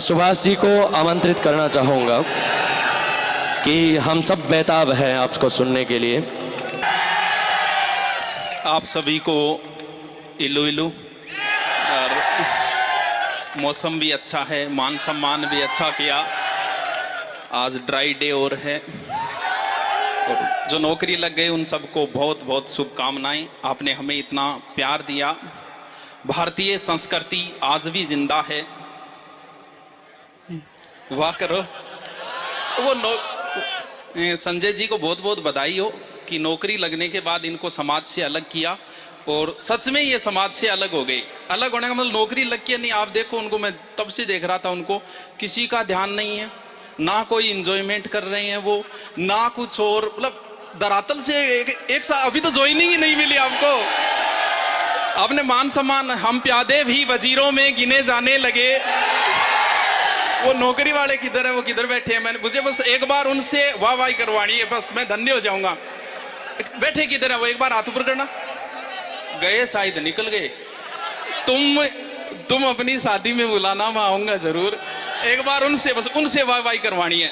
सुभाष जी को आमंत्रित करना चाहूँगा कि हम सब बेताब हैं आपको सुनने के लिए। आप सभी को इलू इलू, और मौसम भी अच्छा है, मान सम्मान भी अच्छा किया। आज ड्राई डे और है, और जो नौकरी लग गई उन सबको बहुत बहुत शुभकामनाएं। आपने हमें इतना प्यार दिया। भारतीय संस्कृति आज भी जिंदा है। वाह करो। वो संजय जी को बहुत बहुत बधाई हो कि नौकरी लगने के बाद इनको समाज से अलग किया, और सच में ये समाज से अलग हो गई। अलग होने का मतलब नौकरी लग के नहीं, आप देखो उनको, मैं तब से देख रहा था उनको, किसी का ध्यान नहीं है, ना कोई इंजॉयमेंट कर रहे हैं वो, ना कुछ और, मतलब धरातल से एक साल अभी तो ज्वाइनिंग ही नहीं मिली आपको। आपने मान सम्मान, हम प्यादे भी वजीरों में गिने जाने लगे। वो नौकरी वाले किधर है, वो किधर बैठे हैं? मैंने मुझे बस एक बार उनसे वाह वाही करवानी है, बस मैं धन्य हो जाऊंगा। बैठे किधर है वो, एक बार हाथ ऊपर करना। गए शायद, निकल गए। तुम अपनी शादी में बुलाना, मैं आऊंगा जरूर। एक बार उनसे, बस उनसे वाह वाही करवानी है।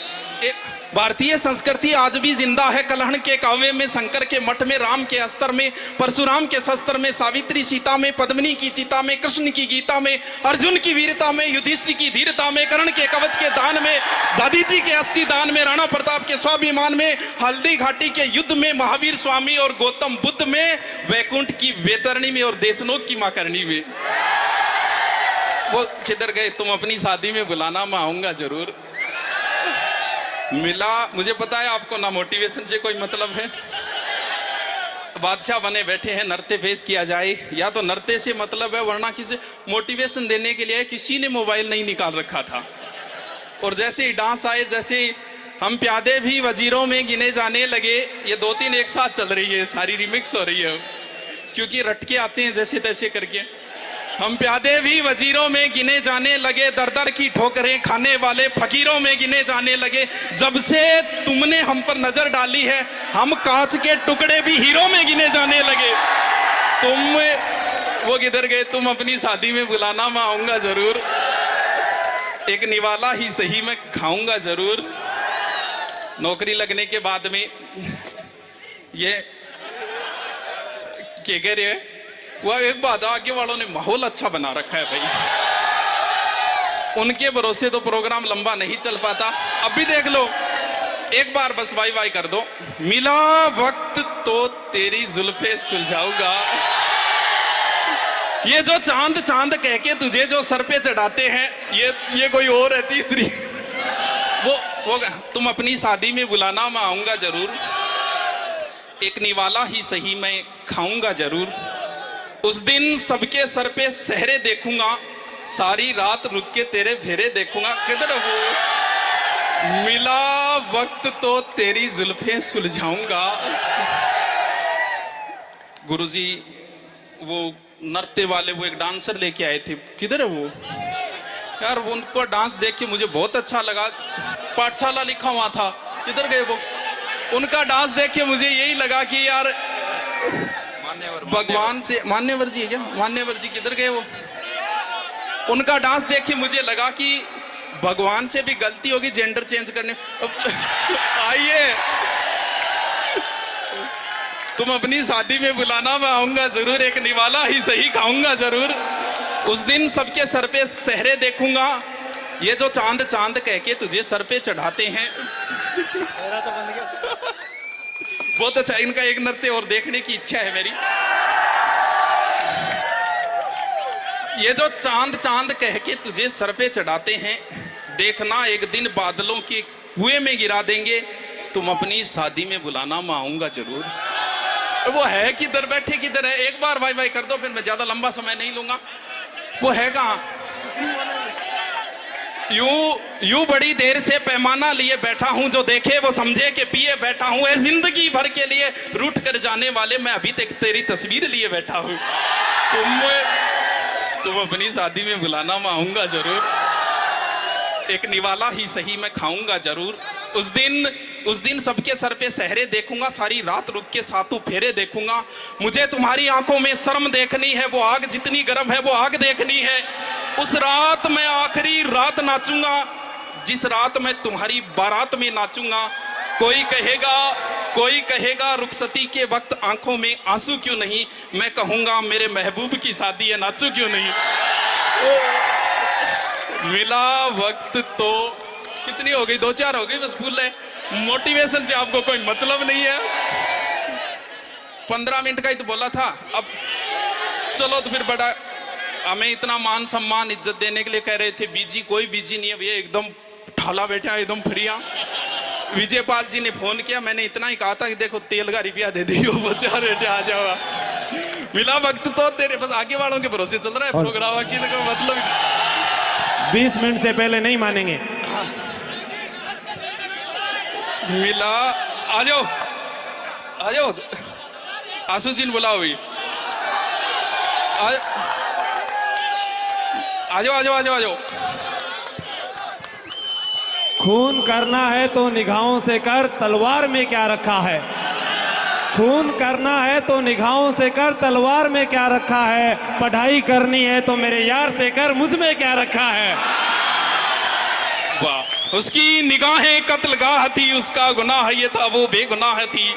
भारतीय संस्कृति आज भी जिंदा है। कलहण के काव्य में, शंकर के मठ में, राम के अस्त्र में, परशुराम के शस्त्र में, सावित्री सीता में, पद्मिनी की चिता में, कृष्ण की गीता में, अर्जुन की वीरता में, युधिष्ठिर की धीरता में, कर्ण के कवच के दान में, दादीजी के अस्थि दान में, राणा प्रताप के स्वाभिमान में, हल्दी घाटी के युद्ध में, महावीर स्वामी और गौतम बुद्ध में, वैकुंठ की वेतरणी में, और देशनोक की मां करणी में। वो किधर गए? तुम अपनी शादी में बुलाना, मैं आऊंगा जरूर। मिला, मुझे पता है आपको ना मोटिवेशन से कोई मतलब है। बादशाह बने बैठे हैं, नृत्य पेश किया जाए, या तो नृत्य से मतलब है, वरना किसी मोटिवेशन देने के लिए किसी ने मोबाइल नहीं निकाल रखा था। और जैसे ही डांस आए, जैसे ही हम प्यादे भी वजीरों में गिने जाने लगे, ये 2-3 एक साथ चल रही है, सारी रिमिक्स हो रही है, क्योंकि रटके आते हैं जैसे तैसे करके। हम प्यादे भी वजीरों में गिने जाने लगे, दर दर की ठोकरें खाने वाले फकीरों में गिने जाने लगे। जब से तुमने हम पर नजर डाली है, हम कांच के टुकड़े भी हीरो में गिने जाने लगे। वो किधर गए? तुम अपनी शादी में बुलाना, मैं आऊंगा जरूर। एक निवाला ही सही, मैं खाऊंगा जरूर। नौकरी लगने के बाद में ये क्या कह रहे हैं? वह एक बात, आगे वालों ने माहौल अच्छा बना रखा है भाई। उनके भरोसे तो प्रोग्राम लंबा नहीं चल पाता। अब भी देख लो, एक बार बस वाई वाई कर दो। मिला वक्त तो तेरी जुल्फे सुलझाऊंगा। ये जो चांद चांद कह के तुझे जो सर पे चढ़ाते हैं, ये कोई और है तीसरी। वो तुम अपनी शादी में बुलाना, मैं आऊंगा जरूर। एक निवाला ही सही, मैं खाऊंगा जरूर। उस दिन सबके सर पे सहरे देखूंगा, सारी रात रुक के तेरे फेरे देखूंगा। किधर वो? मिला वक्त तो तेरी जुल्फें सुलझाऊंगा। गुरुजी वो नृत्य वाले, वो एक डांसर लेके आए थे, किधर है वो यार? उनको डांस देख के मुझे बहुत अच्छा लगा। पाठशाला लिखा हुआ था, किधर गए वो? उनका डांस देख के मुझे यही लगा कि यार भगवान से, मान्यवर जी है क्या? मान्यवर जी किधर गए वो? उनका डांस देख के मुझे लगा कि भगवान से भी गलती होगी जेंडर चेंज करने। आइए, तुम अपनी शादी में बुलाना, मैं आऊंगा जरूर। एक निवाला ही सही, खाऊंगा जरूर। उस दिन सबके सर पे सहरे देखूंगा। ये जो चांद चांद कह के तुझे सर पे चढ़ाते हैं। बहुत अच्छा, इनका एक नृत्य और देखने की इच्छा है मेरी। ये जो चांद चांद कह के तुझे सर पे चढ़ाते हैं, देखना एक दिन बादलों के कुएं में गिरा देंगे। तुम अपनी शादी में बुलाना, मैं आऊंगा जरूर। वो है किधर? बैठे किधर है? एक बार भाई भाई कर दो, फिर मैं ज्यादा लंबा समय नहीं लूंगा। वो है कहाँ? यूं बड़ी देर से पैमाना लिए बैठा हूं, जो देखे वो समझे कि पिए बैठा हूं। ऐ जिंदगी भर के लिए रूठ कर जाने वाले, मैं अभी तक तेरी तस्वीर लिए बैठा हूं। तुम अपनी शादी में बुलाना, मैं आऊंगा जरूर। एक निवाला ही सही, मैं खाऊंगा जरूर। उस दिन सबके सर पे सहरे देखूंगा, सारी रात रुक के सातों फेरे देखूंगा। मुझे तुम्हारी आंखों में शर्म देखनी है, वो आग जितनी गर्म है वो आग देखनी है। उस रात मैं आखिरी रात नाचूंगा जिस रात मैं तुम्हारी बारात में नाचूंगा। कोई कहेगा रुखसती के वक्त आंखों में आंसू क्यों नहीं, मैं कहूंगा मेरे महबूब की शादी है नाचू क्यों नहीं। मिला वक्त तो कितनी हो गई, 2-4 हो गई बस फूल है। मोटिवेशन से आपको कोई मतलब नहीं है। 15 मिनट का ही तो बोला था। अब चलो तो फिर बड़ा हमें इतना मान सम्मान इज्जत देने के लिए कह रहे थे बीजी, कोई बीजी नहीं है भैया, एकदम ठाला बैठा एकदम फ्रिया। विजय पाल जी ने फोन किया, मैंने इतना ही कहा था कि देखो तेल का रुपया दे दियो, बता बेटे आ जाओ। मिला वक्त तो तेरे बस आगे वालों के भरोसे चल रहा है प्रोग्राम की, तो मतलब 20 मिनट से पहले नहीं मानेंगे। मिला आ जाओ आंसू जी ने बुलाओ भाई, आ जाओ। खून करना है तो निगाहों से कर, तलवार में क्या रखा है। खून करना है तो निगाहों से कर, तलवार में क्या रखा है। पढ़ाई करनी है तो मेरे यार से कर, मुझ में क्या रखा है। वाह, उसकी निगाहें कत्लगाह थी, उसका गुनाह ये था वो बेगुनाह थी।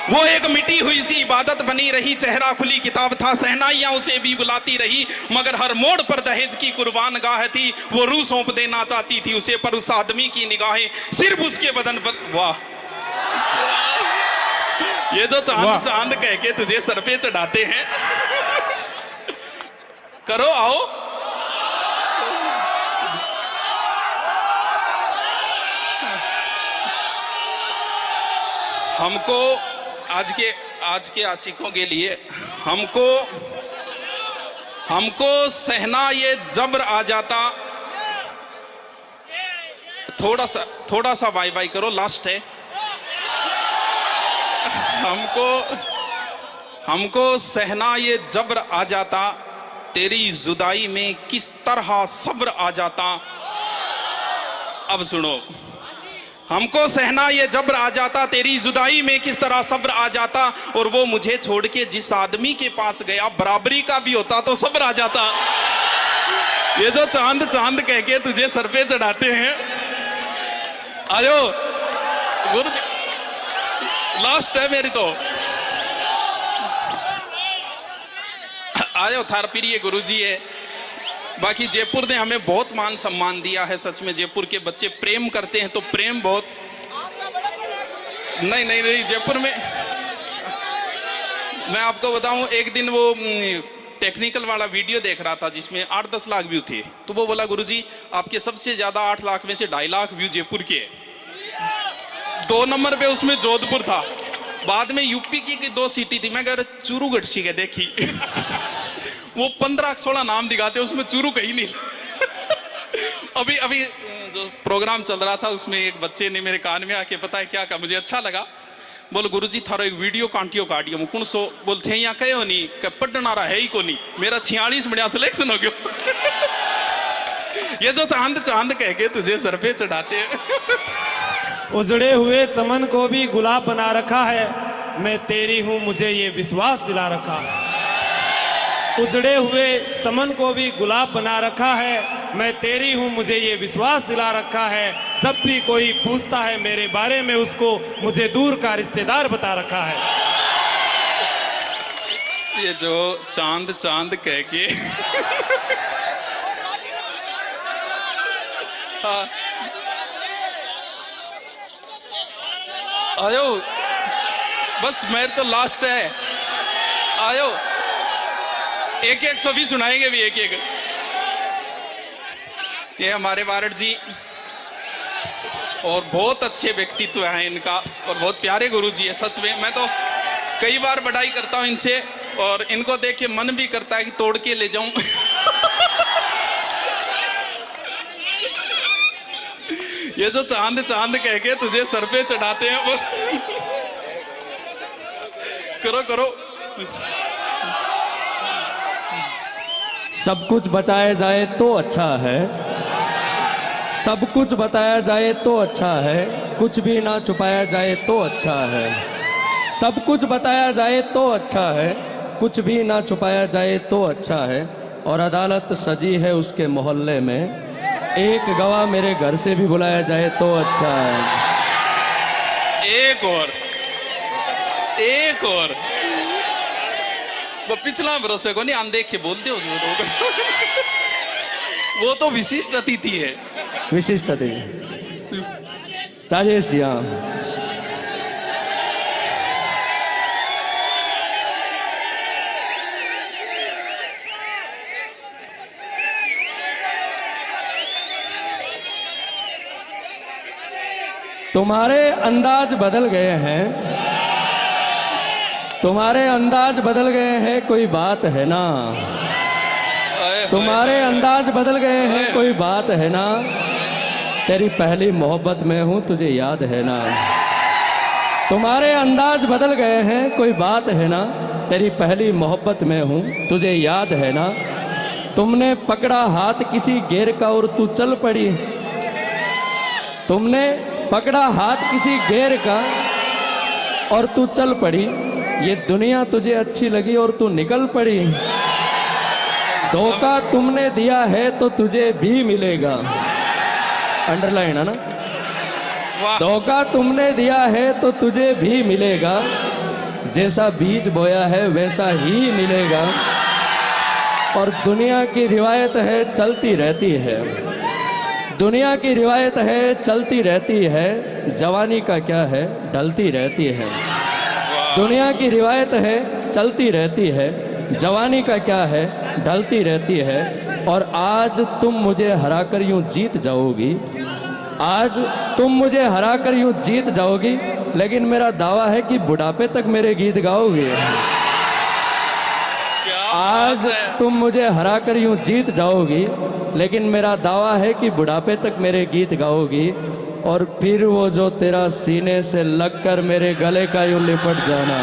वो एक मिटी हुई सी इबादत बनी रही, चेहरा खुली किताब था, सहनाइयां उसे भी बुलाती रही, मगर हर मोड़ पर दहेज की कुर्बान गाह थी। वो रूह सौंप देना चाहती थी उसे, पर उस आदमी की निगाहें सिर्फ उसके बदन पर। वाह, ये जो चांद कह के तुझे सर पे चढ़ाते हैं, करो आओ। हमको आज के आशिकों के लिए हमको सहना ये जबर आ जाता। थोड़ा सा बाय बाय करो, लास्ट है। हमको सहना ये जबर आ जाता, तेरी जुदाई में किस तरह सब्र आ जाता। अब सुनो, हमको सहना ये जबर आ जाता, तेरी जुदाई में किस तरह सब्र आ जाता। और वो मुझे छोड़ के जिस आदमी के पास गया, बराबरी का भी होता तो सब्र आ जाता। ये जो चांद कह के तुझे सर पे चढ़ाते हैं, आयो गुरु जी, लास्ट है मेरी तो। आयो थार प्रिय गुरु जी है। बाकी जयपुर ने हमें बहुत मान सम्मान दिया है, सच में जयपुर के बच्चे प्रेम करते हैं, तो प्रेम बहुत। नहीं जयपुर में मैं आपको बताऊं, एक दिन वो टेक्निकल वाला वीडियो देख रहा था जिसमें 8-10 लाख व्यू थे, तो वो बोला गुरुजी आपके सबसे ज्यादा 8 लाख में से 2.5 लाख व्यू जयपुर के। 2 नंबर पे उसमें जोधपुर था, बाद में यूपी की 2 सिटी थी। मैं कह रहा चूरू गढ़सी के देखी वो 15-16 नाम दिखाते, उसमें चूरू कहीं नहीं। अभी जो प्रोग्राम चल रहा था उसमें एक बच्चे ने मेरे कान में आके पता है क्या कहा, मुझे अच्छा लगा। बोल गुरुजी थारो एक वीडियो कांटियो काटियो मुकुण सो बोलते हैं यहाँ कहो नहीं कि पढ़ना रहा है ही को नहीं, मेरा 46 बढ़िया सिलेक्शन हो गया। ये जो चांद कह के तुझे सर पे चढ़ाते हैं। उजड़े हुए चमन को भी गुलाब बना रखा है, मैं तेरी हूं मुझे ये विश्वास दिला रखा है। उजड़े हुए चमन को भी गुलाब बना रखा है, मैं तेरी हूं मुझे ये विश्वास दिला रखा है। जब भी कोई पूछता है मेरे बारे में, उसको मुझे दूर का रिश्तेदार बता रखा है। ये जो चांद कह के हाँ। आयो बस मेरे तो लास्ट है, आयो एक सभी सुनाएंगे भी एक। ये हमारे वारड जी और बहुत अच्छे व्यक्तित्व हैं इनका, और बहुत प्यारे गुरु जी है सच में। मैं तो कई बार बड़ाई करता हूं इनसे, और इनको देख के मन भी करता है कि तोड़ के ले जाऊं। ये जो चांद कह के तुझे सर पे चढ़ाते हैं वो करो। सब कुछ बताया जाए तो अच्छा है, सब कुछ बताया जाए तो अच्छा है, कुछ भी ना छुपाया जाए तो अच्छा है। सब कुछ बताया जाए तो अच्छा है, कुछ भी ना छुपाया जाए तो अच्छा है। और अदालत सजी है उसके मोहल्ले में। एक गवाह मेरे घर से भी बुलाया जाए तो अच्छा है। एक और वो पिछला भरोसे को नहीं अनदेख के बोलते हो जो लोग। वो तो विशिष्ट अतिथि है। विशिष्ट अतिथि राजेश जी। हाँ, तुम्हारे अंदाज बदल गए हैं, तुम्हारे अंदाज बदल गए हैं, कोई बात है ना। तुम्हारे अंदाज बदल गए हैं, कोई बात है ना। तेरी पहली मोहब्बत में हूँ, तुझे याद है ना। तुम्हारे अंदाज बदल गए हैं, कोई बात है ना। तेरी पहली मोहब्बत में हूँ, तुझे याद है ना। तुमने पकड़ा हाथ किसी गैर का और तू चल पड़ी। तुमने पकड़ा हाथ किसी गैर का और तू चल पड़ी। ये दुनिया तुझे अच्छी लगी और तू निकल पड़ी। धोखा तुमने दिया है तो तुझे भी मिलेगा। अंडरलाइन है ना। धोखा तुमने दिया है तो तुझे भी मिलेगा। जैसा बीज बोया है वैसा ही मिलेगा। और दुनिया की रिवायत है चलती रहती है। दुनिया की रिवायत है चलती रहती है। जवानी का क्या है ढलती रहती है। दुनिया की रिवायत है चलती रहती है। जवानी का क्या है ढलती रहती है। और आज तुम मुझे हराकर यूं जीत जाओगी। आज तुम मुझे हराकर यूं जीत जाओगी। लेकिन मेरा दावा है कि बुढ़ापे तक मेरे गीत गाओगे। आज तुम मुझे हराकर यूं जीत जाओगी। लेकिन मेरा दावा है कि बुढ़ापे तक मेरे गीत गाओगी। और फिर वो जो तेरा सीने से लगकर मेरे गले का यूं लिपट जाना।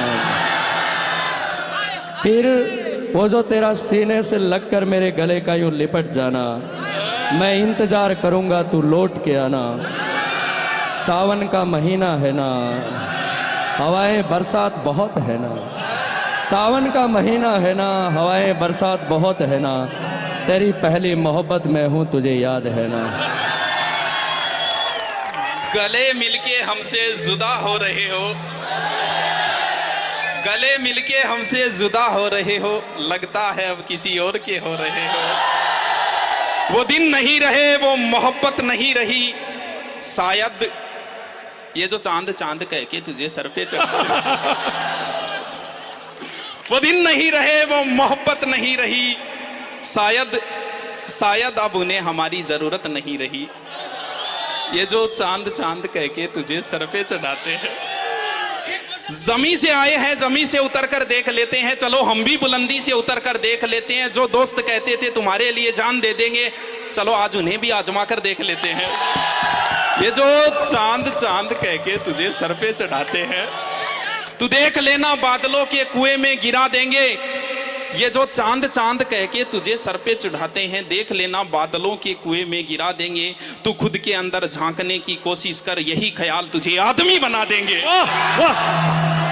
फिर वो जो तेरा सीने से लगकर मेरे गले का यूं लिपट जाना। मैं इंतजार करूंगा तू लौट के आना। सावन का महीना है ना, हवाएं बरसात बहुत है ना। सावन का महीना है ना, हवाएं बरसात बहुत है ना। तेरी पहली मोहब्बत में हूँ, तुझे याद है ना। गले मिलके हमसे जुदा हो रहे हो। गले मिलके हमसे जुदा हो रहे हो। लगता है अब किसी और के हो रहे हो। वो दिन नहीं रहे, वो मोहब्बत नहीं रही। शायद ये जो चांद चांद कह के तुझे सर पे चढ़ा। वो दिन नहीं रहे, वो मोहब्बत नहीं रही। शायद अब उन्हें हमारी जरूरत नहीं रही। ये जो चांद चांद कह के तुझे सर पे चढ़ाते हैं। जमी से आए हैं, जमी से उतर कर देख लेते हैं। चलो हम भी बुलंदी से उतर कर देख लेते हैं। जो दोस्त कहते थे तुम्हारे लिए जान दे देंगे, चलो आज उन्हें भी आजमा कर देख लेते हैं। ये जो चांद चांद कह के तुझे सर पे चढ़ाते हैं, तू देख लेना बादलों के कुएं में गिरा देंगे। ये जो चांद चांद कह के तुझे सर पे चढ़ाते हैं, देख लेना बादलों के कुएं में गिरा देंगे। तू खुद के अंदर झांकने की कोशिश कर, यही ख्याल तुझे आदमी बना देंगे। वाह वाह